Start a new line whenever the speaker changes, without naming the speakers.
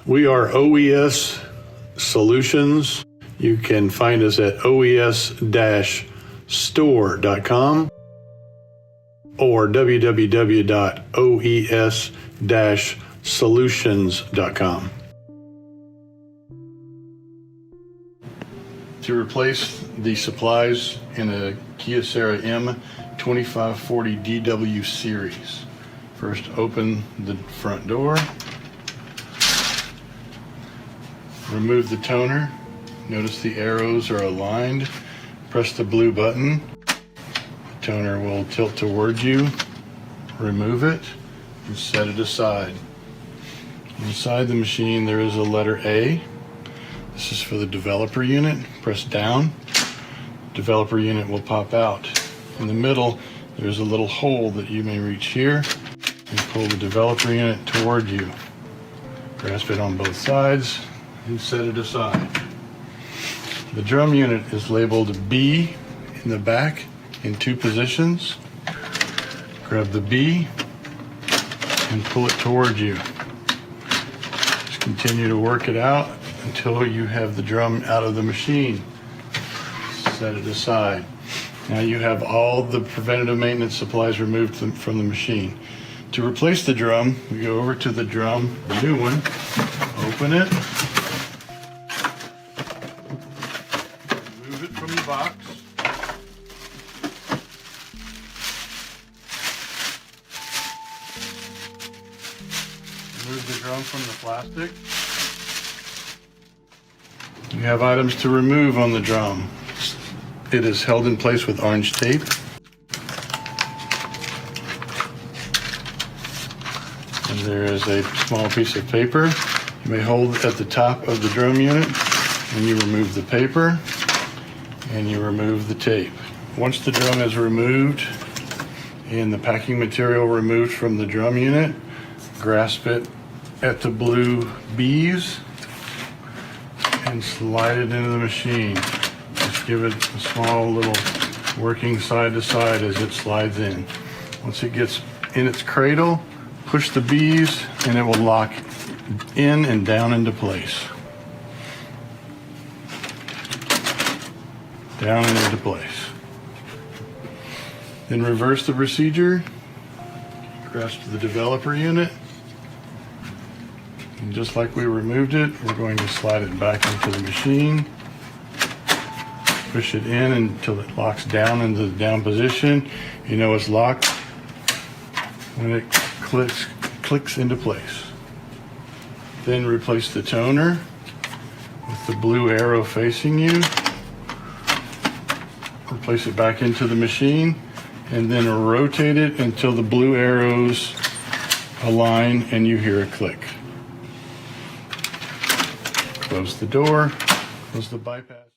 We are OES-SOLUTIONS. You can find us at OES-store.com or www.oes-solutions.com. To replace the supplies in a Kyocera M2540DW series, first open the front door, remove the toner. Notice the arrows are aligned. Press the blue button. The toner will tilt towards you. Remove it and set it aside. Inside the machine there is a letter A. This is for the developer unit. Press down. Developer unit will pop out. In the middle there's a little hole that you may reach here and pull the developer unit toward you. Grasp it on both sides and set it aside. The drum unit is labeled B in the back in 2 positions. Grab the B and pull it toward you. Just continue to work it out until you have the drum out of the machine. Set it aside. Now you have all the preventative maintenance supplies removed from the machine. To replace the drum, we go over to the drum, the new one, open it, remove it from the box, remove the drum from the plastic. You have items to remove on the drum. It is held in place with orange tape. And there is a small piece of paper. You may hold it at the top of the drum unit, and you remove the paper and you remove the tape. Once the drum is removed and the packing material removed from the drum unit, grasp it at the blue B's and slide it into the machine. Just give it a small little working side to side as it slides in. Once it gets in its cradle, push the B's and it will lock in and down into place. Down and into place. Then reverse the procedure. Grasp the developer unit. And just like we removed it, we're going to slide it back into the machine. Push it in until it locks down into the down position. You know it's locked when it clicks into place. Then replace the toner with the blue arrow facing you. Replace it back into the machine and then rotate it until the blue arrows align and you hear a click. Close the door, close the bypass.